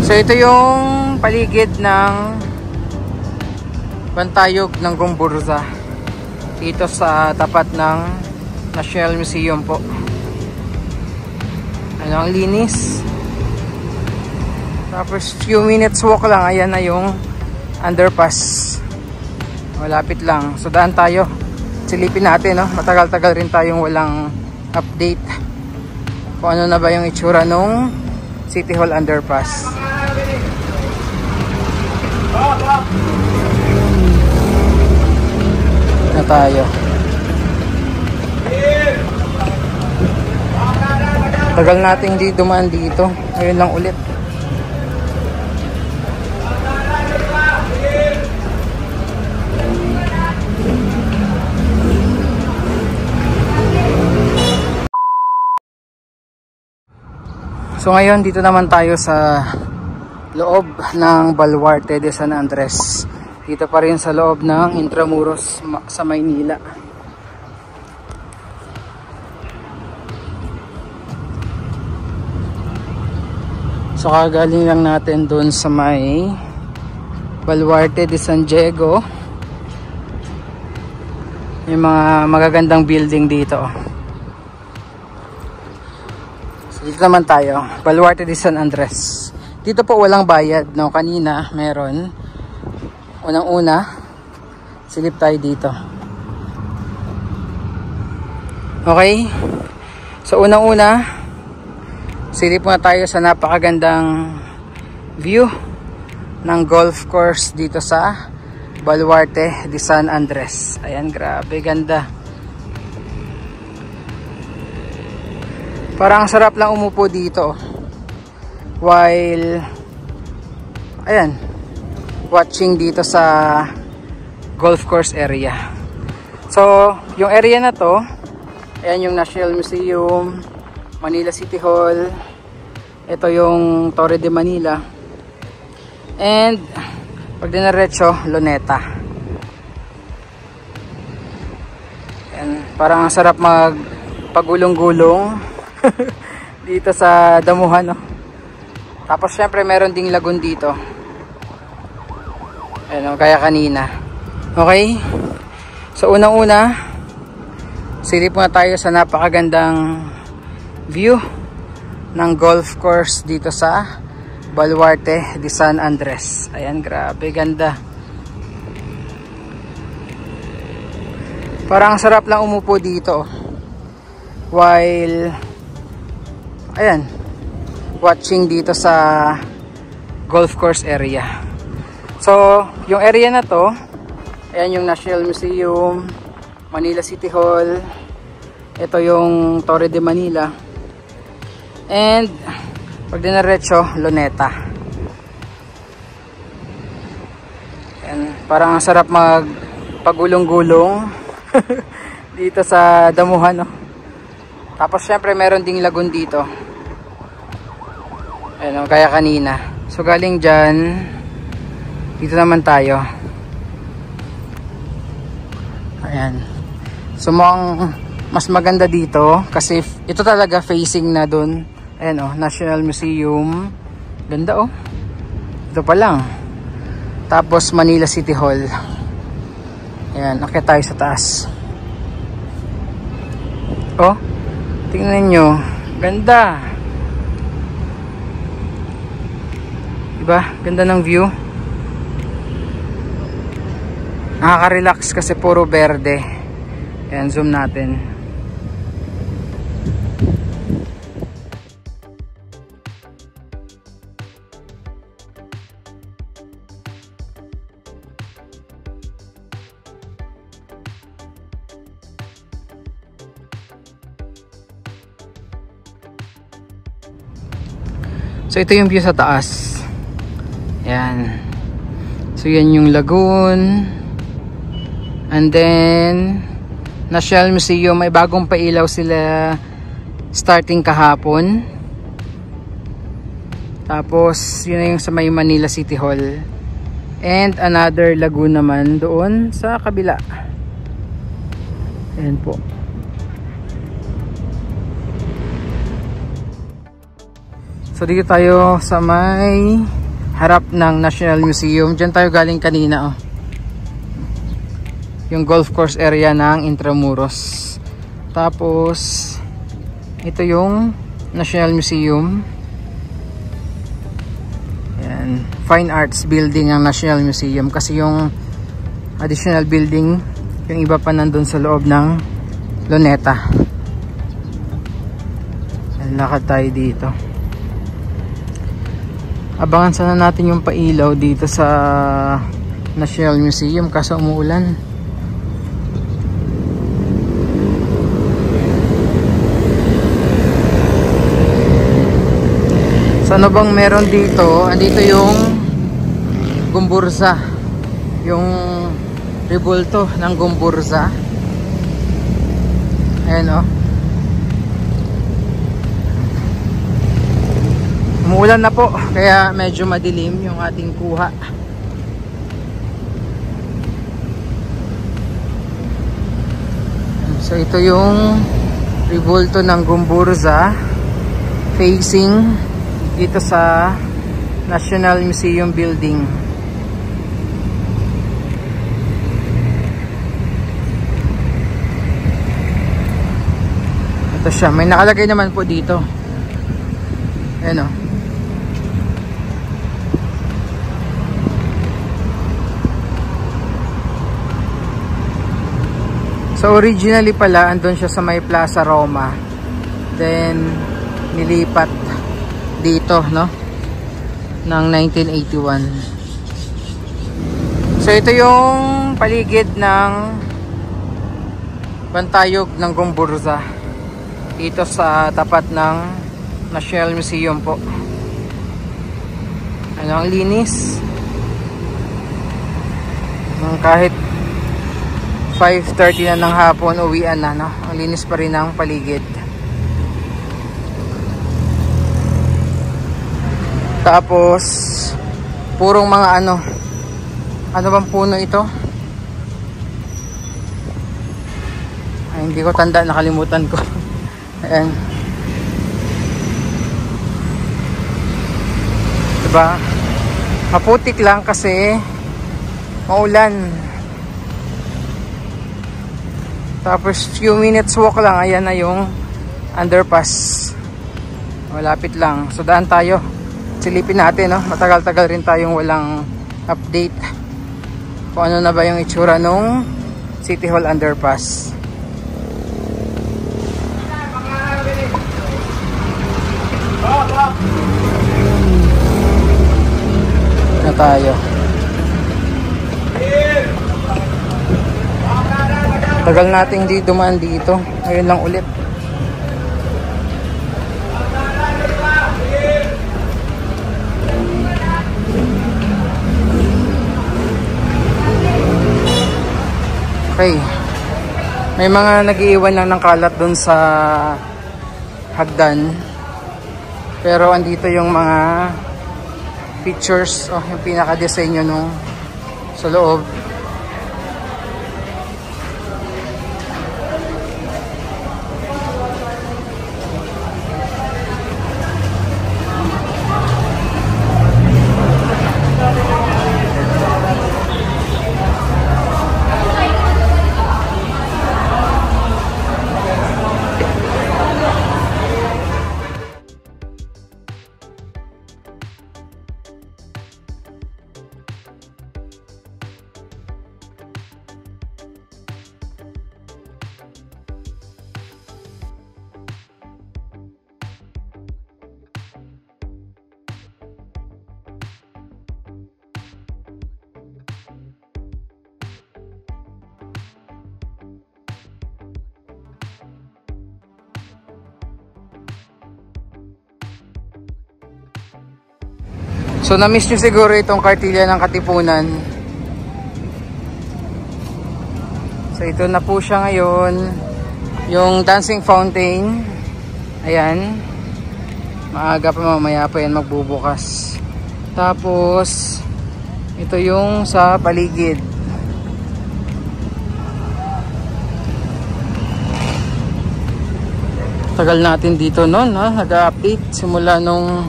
So ito yung paligid ng Bantayog ng Gomburza dito sa tapat ng National Museum po. Ano, ang linis. Tapos few minutes walk lang, ayan na yung underpass. Malapit lang. So daan tayo. Silipin natin, no? Matagal-tagal rin tayong walang update kung ano na ba yung itsura nung City Hall underpass. Na tayo. Tagal nating di dumaan dito. Ngayon lang ulit. So ngayon dito naman tayo sa loob ng Baluarte de San Andres. Dito pa rin sa loob ng Intramuros sa Maynila. So kagaling lang natin dun sa may Baluarte de San Diego. Yung mga magagandang building dito. Dito naman tayo, Baluarte de San Andres. Dito po walang bayad, no? Kanina meron. Unang-una, silip tayo dito. Okay? So unang-una, silip muna tayo sa napakagandang view ng golf course dito sa Baluarte de San Andres. Ayan, grabe ganda. Parang sarap lang umupo dito while ayan, watching dito sa golf course area. So yung area na to, ayan yung National Museum, Manila City Hall, ito yung Torre de Manila, and pag dinaretso, Luneta. Ayan, parang sarap magpagulong-gulong dito sa damuhan, no? Tapos syempre meron ding lagoon dito. Ano, kaya kanina. Okay? So unang-una, silip muna tayo sa napakagandang view ng golf course dito sa Baluarte de San Andres. Ayan, grabe ganda. Parang sarap lang umupo dito while ayan, watching dito sa golf course area. So, yung area na to, ayan yung National Museum, Manila City Hall, ito yung Torre de Manila, and pag dinaretso, Luneta. Ayan, parang sarap magpagulong-gulong dito sa damuhan, no? Tapos syempre meron ding lagoon dito. Ano, kaya kanina. So galing dyan, dito naman tayo. Ayan. So mas maganda dito kasi ito talaga facing na dun. Ayan, oh, National Museum. Ganda, oh. Ito pa lang. Tapos Manila City Hall. Ayan, akit tayo sa taas. Oh, tingnan nyo. Ganda. Diba? Ganda ng view. Nakaka-relax kasi puro berde. Ayan, zoom natin. So ito yung view sa taas. Yan. So yan yung lagoon. And then National Museum, may bagong pailaw sila starting kahapon. Tapos yun na yung sa may Manila City Hall. And another lagoon naman doon sa kabila. Ayan po. So So dito tayo sa may harap ng National Museum. Diyan tayo galing kanina, oh. Yung golf course area ng Intramuros. Tapos ito yung National Museum. Yan, Fine Arts Building ang National Museum, kasi yung additional building, yung iba pa nandun sa loob ng Luneta. Yan, lakad tayo dito. Abangan sana natin yung pailaw dito sa National Museum, kaso umuulan. So ano bang meron dito? Andito yung Gumburza, yung rebulto ng Gumburza. Ayan, oh. Umuulan na po, kaya medyo madilim yung ating kuha. So ito yung rebulto ng Gumburza, facing dito sa National Museum Building. Ito siya, may nakalagay naman po dito. Ayan, oh. So originally pala andun siya sa may Plaza Roma, then nilipat dito, no, ng 1981. So ito yung paligid ng Bantayog ng Gumburza dito sa tapat ng National Museum po. Ano, ang linis. Kahit 5:30 na ng hapon, uwian na, no? Ang linis pa rin ang paligid. Tapos purong mga ano bang puno ito? Ay, hindi ko tanda, nakalimutan ko. Ayan, diba, maputik lang kasi maulan. Tapos few minutes walk lang, ayan na yung underpass. Malapit lang. So daan tayo. Silipin natin, no? Matagal-tagal rin tayong walang update kung ano na ba yung itsura nung City Hall underpass. Na tayo. Tagal nating di dumaan dito. Ngayon lang ulit. Okay. May mga nag-iiwan lang ng kalat dun sa hagdan. Pero andito yung mga pictures, oh, yung pinaka-disenyo nung sa loob. So na-miss nyo siguro itong kartilya ng Katipunan. So ito na po siya ngayon. Yung dancing fountain. Ayan. Maaga pa, mamaya pa yan magbubukas. Tapos ito yung sa paligid. Tagal natin dito noon, ha? Nag-update simula nung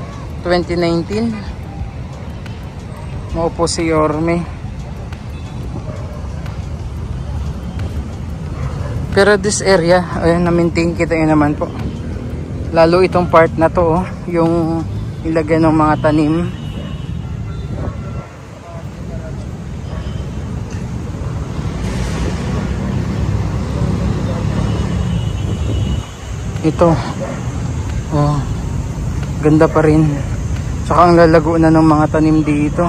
2019. Maupo si Yorme. Pero this area, ayan, na-maintain kita yun naman po. Lalo itong part na to, yung ilagay ng mga tanim. Ito, oh, ganda pa rin. Tsaka ang lalago na ng mga tanim dito.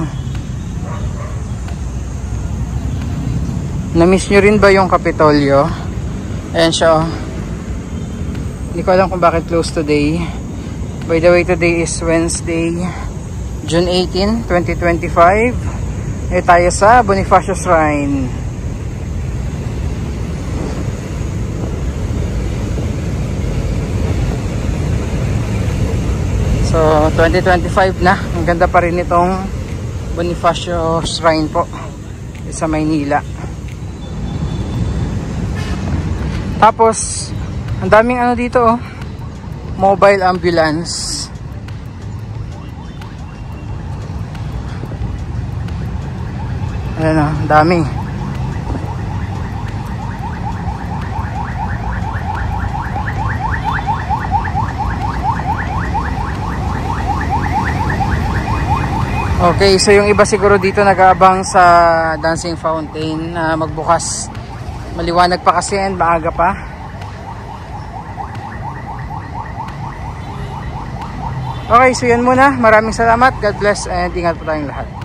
Na-miss nyo rin ba yung Kapitolyo? Ayan siya, oh. Hindi ko alam kung bakit close today. By the way, today is Wednesday, June 18, 2025. Tayo sa Bonifacio Shrine. So 2025 na. Ang ganda pa rin itong Bonifacio Shrine po sa Maynila. Tapos ang daming ano dito, oh, mobile ambulance. Ayan, oh, dami. Okay, so yung iba siguro dito nag-aabang sa dancing fountain na magbukas. Maliwanag pa kasi and maaga pa. Okay, so yan muna. Maraming salamat. God bless and ingat po tayong lahat.